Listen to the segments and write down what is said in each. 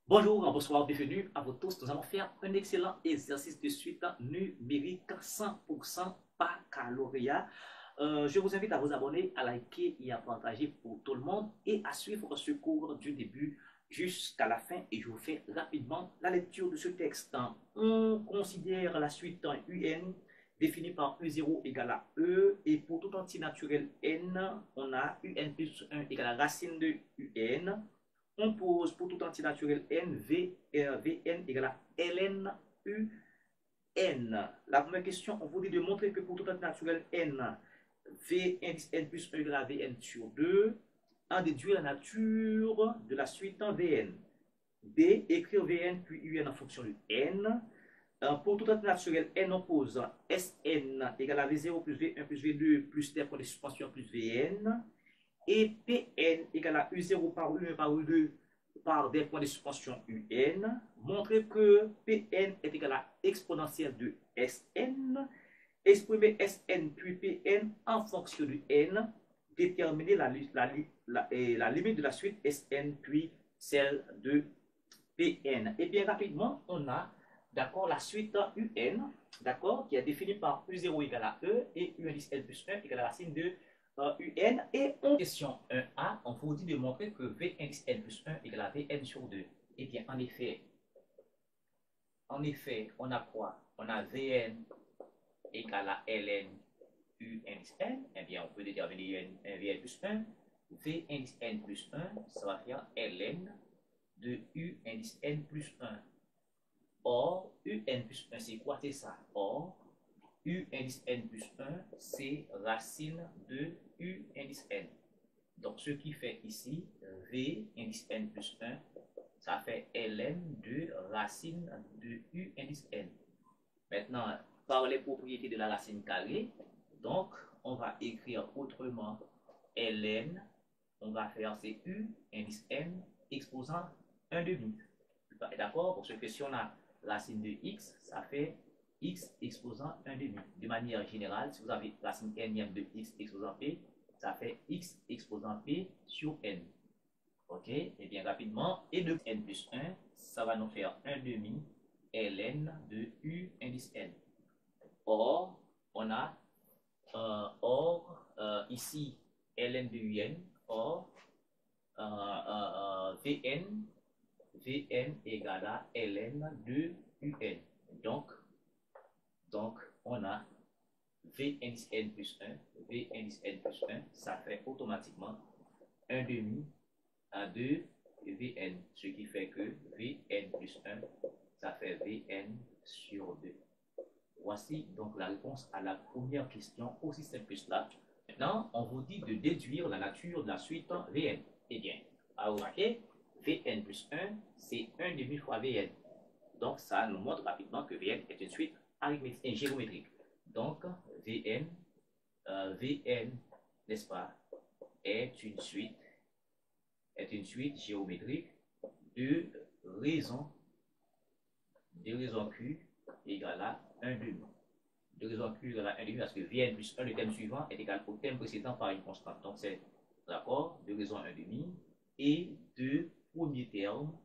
Bonjour, bonsoir, bienvenue à vous tous. Nous allons faire un excellent exercice de suite numérique 100% baccalauréat. Je vous invite à vous abonner, à liker et à partager pour tout le monde et à suivre ce cours du début jusqu'à la fin. Et je vous fais rapidement la lecture de ce texte. On considère la suite UN définie par U0 égale à E et pour tout entier naturel N, on a UN plus 1 égale à racine de UN. On pose pour tout entier naturel n, Vn égale à ln un. La première question, on vous dit de montrer que pour tout entier naturel n, V indice n plus 1 égale à Vn sur 2, en déduire la nature de la suite en Vn. B, écrire Vn puis Un en fonction de n. Pour tout entier naturel n, on pose Sn égale à V0 plus V1 plus V2 plus des points de suspension plus Vn. Et Pn égale à U0 par U1 par U2 par des points de suspension UN, montrer que Pn est égal à exponentielle de Sn, exprimer Sn puis Pn en fonction de n, déterminer la limite de la suite Sn puis celle de Pn. Et bien rapidement, on a d'accord la suite UN, d'accord, qui est définie par U0 égale à E et U indice L plus 1 égale à la racine de UN. Et en question 1A, on vous dit de montrer que V indice N plus 1 égale à Vn sur 2. Et bien en effet, on a quoi? On a Vn égale à Ln U indice N. Eh bien, on peut déterminer Vn plus 1. V indice N plus 1, ça va faire Ln de U indice N plus 1. Or, Un plus 1, c'est quoi? C'est ça. Or, U indice N plus 1, c'est racine de U indice N. Donc, ce qui fait ici, V indice N plus 1, ça fait Ln de racine de U indice N. Maintenant, par les propriétés de la racine carrée, donc, on va écrire autrement Ln, on va faire c'est U indice N exposant 1 demi. D'accord? Parce que si on a racine de x, ça fait x exposant 1 demi. De manière générale, si vous avez racine n de x exposant p, ça fait x exposant p sur n. Ok? Et bien rapidement, et de n plus 1, ça va nous faire 1 demi ln de u indice n. Or, on a, ici, ln de un, or, vn Vn égale à ln de Un. Donc, on a V indice n plus 1, V indice n plus 1, ça fait automatiquement 1 demi à 2 Vn, ce qui fait que Vn plus 1, ça fait Vn sur 2. Voici donc la réponse à la première question, aussi simple que cela. Maintenant, on vous dit de déduire la nature de la suite Vn. Eh bien, à remarquer, Vn plus 1, c'est 1 demi fois Vn. Donc, ça nous montre rapidement que Vn est une suite arithmétique, géométrique. Donc, Vn, n'est-ce pas, est une suite géométrique de raison Q égale à 1 demi. De raison Q égale à 1 demi parce que Vn plus 1, le thème suivant, est égal au thème précédent par une constante. Donc, c'est d'accord, de raison 1 demi et deux premiers termes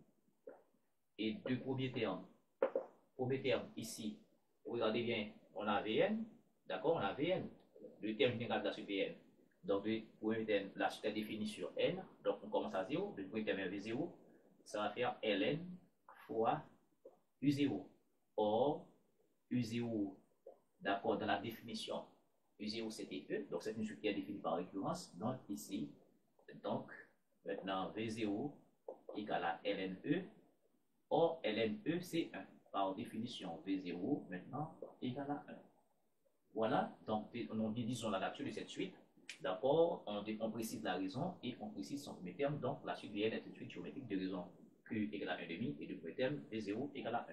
Premier terme ici, regardez bien, on a Vn, d'accord, on a Vn, le terme général de la suite Vn. Donc, le premier terme, la suite est définie sur n, donc on commence à 0, le premier terme est V0, ça va faire ln fois U0. Or, U0, d'accord, dans la définition, U0 c'était E, donc c'est une suite qui est définie par récurrence, donc ici, donc maintenant V0 égale à ln E, or ln E c'est 1. Par définition, V0 maintenant égale à 1. Voilà, donc nous disons la nature de cette suite. D'accord, on précise la raison et on précise son premier terme. Donc la suite Vn est une suite géométrique de raison Q égale à 1 demi et de premier terme V0 égale à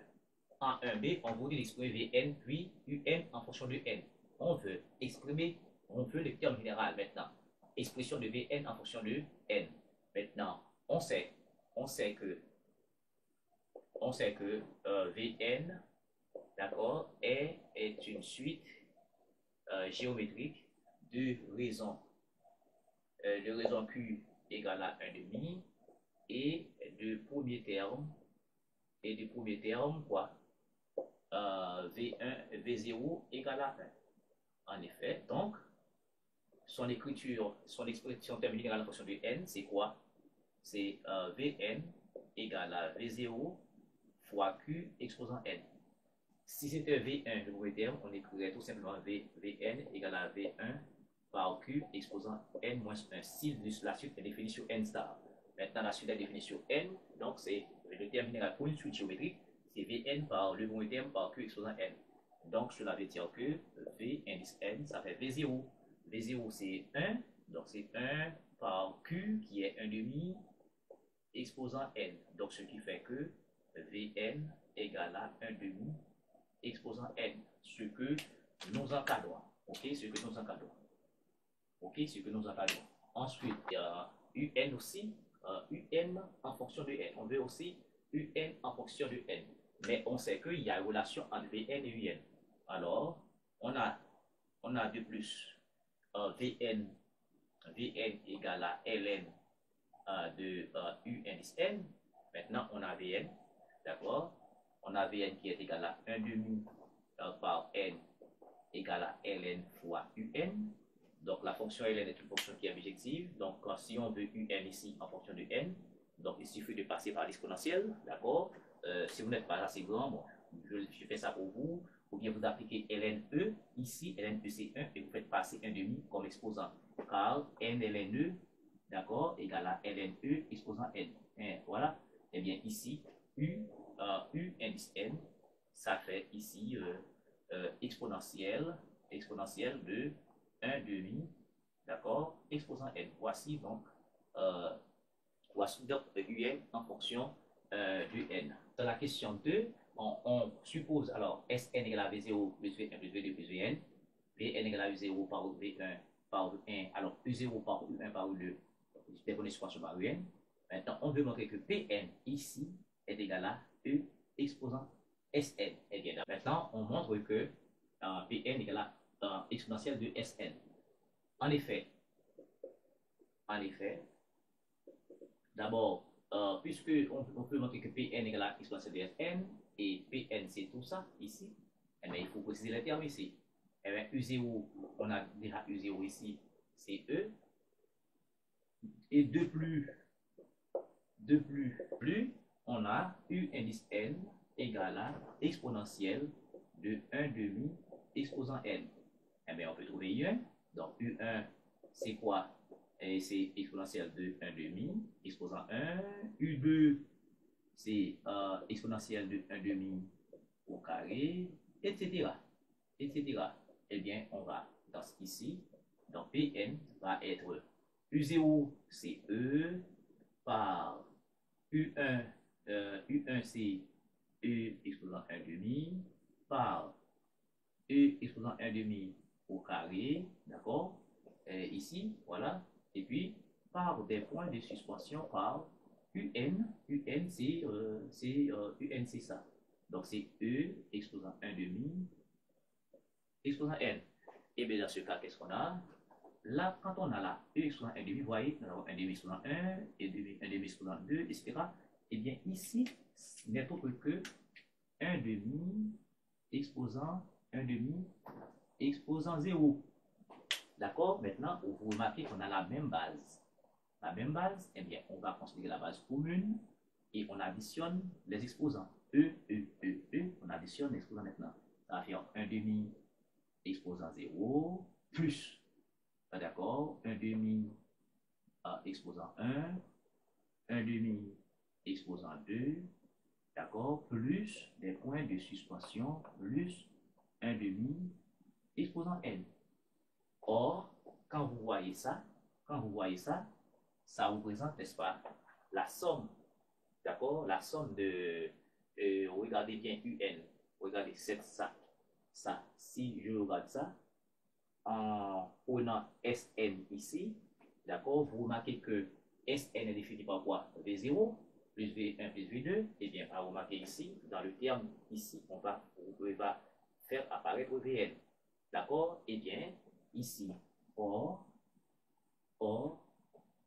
1. En 1b, on vous dit d'exprimer Vn puis Un en fonction de n. On veut le terme général maintenant. Expression de Vn en fonction de n. Maintenant, on sait que Vn, d'accord, est une suite géométrique de raison Q égale à 1 demi et de premier terme et du premier terme, quoi? V1, V0 égale à 1. En effet, donc, son expression terminée à la fonction de n, c'est quoi? C'est Vn égale à V0 fois Q exposant n. Si c'était V1, le premier terme, on écrirait tout simplement Vn égale à V1 par Q exposant n moins 1. Si la suite est définie sur n star. Maintenant, la suite est définie sur n, donc c'est le terme général pour une suite géométrique, c'est Vn par le premier terme par Q exposant n. Donc, cela veut dire que V indice n, ça fait V0. V0, c'est 1, donc c'est 1 par Q qui est 1 demi exposant n. Donc, ce qui fait que Vn égale à 1 demi exposant n, ce que nous encadrons. Ok, ce que nous encadrons. Ok, ce que nous encadrons. Ensuite, il y a un aussi, un en fonction de n. On veut aussi un en fonction de n. Mais on sait qu'il y a une relation entre Vn et un. Alors, on a de plus Vn égale à Ln de U indice n. Maintenant, on a Vn, d'accord? On a Vn qui est égal à 1 demi par n égale à Ln fois Un. Donc, la fonction Ln est une fonction qui est bijective. Donc, si on veut Un ici en fonction de n, donc il suffit de passer par l'exponentielle, d'accord? Si vous n'êtes pas assez grand, bon, je fais ça pour vous. Ou bien vous appliquez ln e, ici, ln e c'est 1, et vous faites passer 1 demi comme exposant. Car n ln e, d'accord, égale à ln e exposant n. Voilà. Et bien ici, u indice n, ça fait ici exponentielle de 1 demi, d'accord, exposant n. Voici donc un en fonction du n. Dans la question 2, on suppose alors Sn égale à V0 plus V1 plus V2 plus Vn, Vn égale à U0 par V1 par U1, alors U0 par U1 par U2, déterminer expansion par Un. Maintenant, on veut montrer que Pn ici est égal à E exposant Sn. Et bien, maintenant, on montre que Pn égale à exponentielle de Sn. En effet, d'abord, puisque on peut montrer que Pn égale à exponentielle de Sn, et Pn c'est tout ça ici, eh bien, il faut préciser les termes ici. Eh bien, U0, on a déjà U0 ici, c'est E. Et de plus, on a U indice n égale à exponentielle de 1 demi exposant n. Eh bien, on peut trouver U1. Donc, U1, c'est quoi? C'est exponentielle de 1 demi exposant 1. U2, c'est exponentielle de 1 demi au carré, etc. etc. Eh bien, on va dans ici. Donc, Pn va être U0, c'est E par U1, U1 c'est E exposant 1 demi par E exposant 1 demi au carré, d'accord? Ici, voilà. Et puis, par des points de suspension par UN, UN c'est UN c'est ça. Donc, c'est E exposant 1 demi exposant N. Et bien, dans ce cas, qu'est-ce qu'on a? Là, quand on a là, E exposant 1 demi, vous voyez, nous avons 1 demi exposant 1, 1 demi exposant 2, etc. Et bien, ici, ce n'est autre que 1 demi exposant 1 demi exposant 0. D'accord? Maintenant, vous remarquez qu'on a la même base. La même base, eh bien, on va considérer la base commune et on additionne les exposants. E, on additionne les exposants maintenant. Ça va faire 1 demi exposant 0 plus, d'accord, 1 demi exposant 1, 1 demi exposant 2, d'accord, plus des points de suspension, plus 1 demi exposant n. Or, quand vous voyez ça, ça représente, n'est-ce pas, la somme, d'accord, la somme de, regardez bien UN, regardez ça, si je regarde ça, en prenant Sn ici, d'accord, vous remarquez que Sn est défini par quoi? V0 plus V1 plus V2, et bien, à remarquer ici, dans le terme ici, on va faire apparaître Vn, d'accord, et bien, ici, or,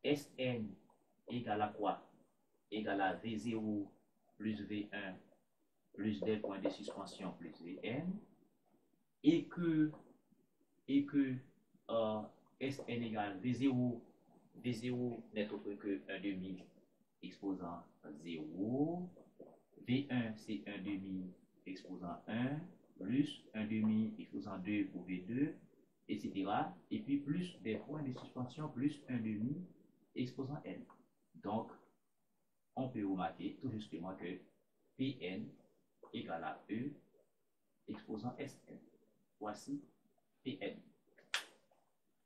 Sn égale à quoi? Égale à V0 plus V1 plus des points de suspension plus Vn, et que Sn égale V0, V0 n'est autre que 1 demi exposant 0, V1 c'est 1 demi exposant 1, plus 1 demi exposant 2 pour V2, etc. Et puis plus des points de suspension plus 1 demi exposant N. Donc, on peut remarquer tout justement que Pn égale à E exposant Sn. Voici Pn.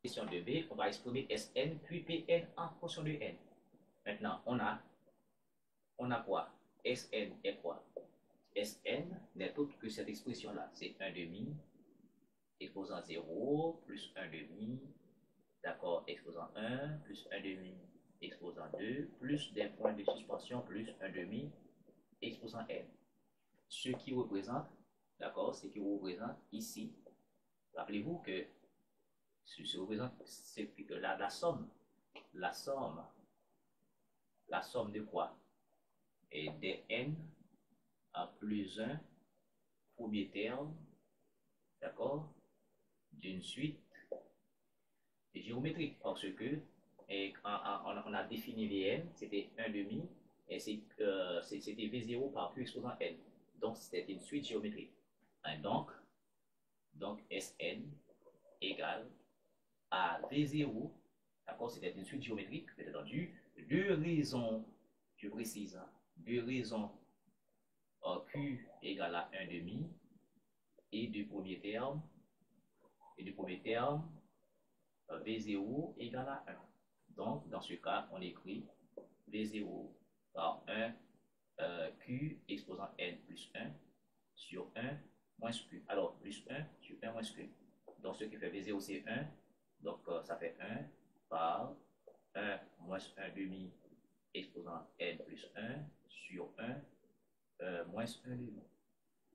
Question de B, on va exprimer Sn puis Pn en fonction de N. Maintenant, on a quoi? Sn est quoi? Sn n'est autre que cette expression-là. C'est 1 demi exposant 0 plus 1 demi, d'accord, exposant 1 plus 1 demi exposant 2 plus des points de suspension plus 1 demi exposant N. Ce qui représente, d'accord, ce qui représente ici, rappelez-vous que ce représente c'est que la somme de quoi? Et des N à plus 1 premier terme, d'accord, d'une suite géométrique, parce que on a défini Vn, c'était 1 demi, et c'était V0 par Q exposant N. Donc, c'était une suite géométrique. Et donc Sn égale à V0, d'accord, c'était une suite géométrique, bien entendu, deux raisons, je précise, deux raisons Q égale à 1 demi, et du premier terme, V0 égale à 1. Donc, dans ce cas, on écrit V0 par 1 Q exposant N plus 1 sur 1 moins Q. Alors, plus 1 sur 1 moins Q. Donc, ce qui fait V0, c'est 1. Donc, ça fait 1 par 1 moins 1 demi exposant N plus 1 sur 1 moins 1 demi.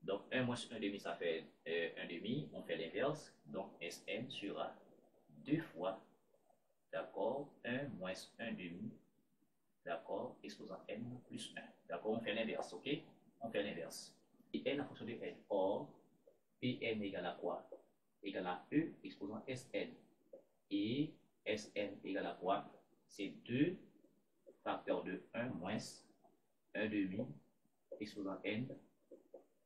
Donc, 1 moins 1 demi, ça fait 1 demi. On fait l'inverse. Donc, Sn sera 2 fois, d'accord, 1 moins 1 demi, d'accord, exposant N plus 1. D'accord, on fait l'inverse, ok? On fait l'inverse. Et N en fonction de N. Or, Pn égale à quoi? Égale à E exposant Sn. Et Sn égale à quoi? C'est 2 facteur de 1 moins 1 demi exposant N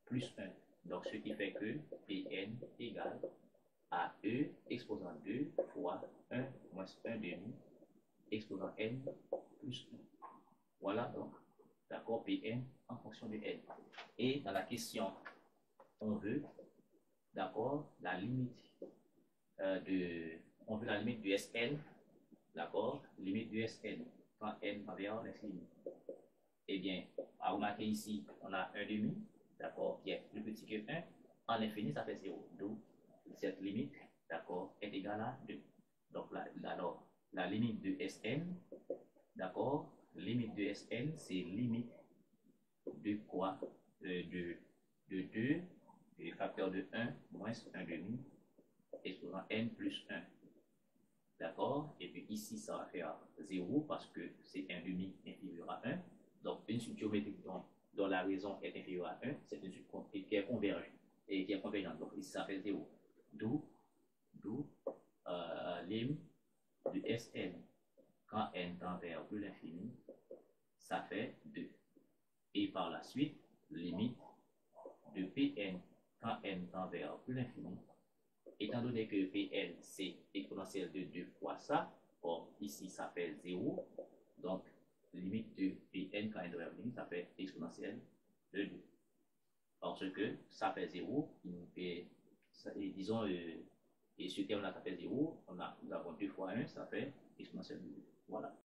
plus 1. Donc, ce qui fait que Pn égale à E exposant 2 fois 1 moins 1 demi exposant N plus 1. Voilà donc, d'accord, Pn en fonction de N. Et dans la question, on veut, d'accord, la limite on veut la limite du Sn, d'accord, limite du Sn quand N va vers l'infini. Eh bien, à remarquer ici, on a 1 demi, d'accord, qui est plus petit que 1. En infini, ça fait 0. Donc, cette limite, d'accord, est égale à 2. Donc, alors, la limite de Sn, d'accord, limite de Sn, c'est limite de quoi? De 2, et facteur de 1 moins 1 demi, exposant N plus 1. D'accord? Et puis ici, ça va faire 0 parce que c'est 1 demi inférieur à 1. Donc, une suite géométrique dont la raison est inférieure à 1, c'est une suite qui est convergente. Et qui est convergente. Donc, ici, ça fait 0. D'où lim de Sn quand n tend vers plus l'infini, ça fait 2. Et par la suite, limite de Pn quand n tend vers plus l'infini, étant donné que Pn c'est exponentielle de 2 fois ça, or ici ça fait 0, donc limite de Pn quand n tend vers l'infini, ça fait exponentielle de 2. Parce que ça fait 0, et disons, et ce terme-là, ça fait 0, nous avons 2 fois 1, ça fait exponentielle de 2. Voilà.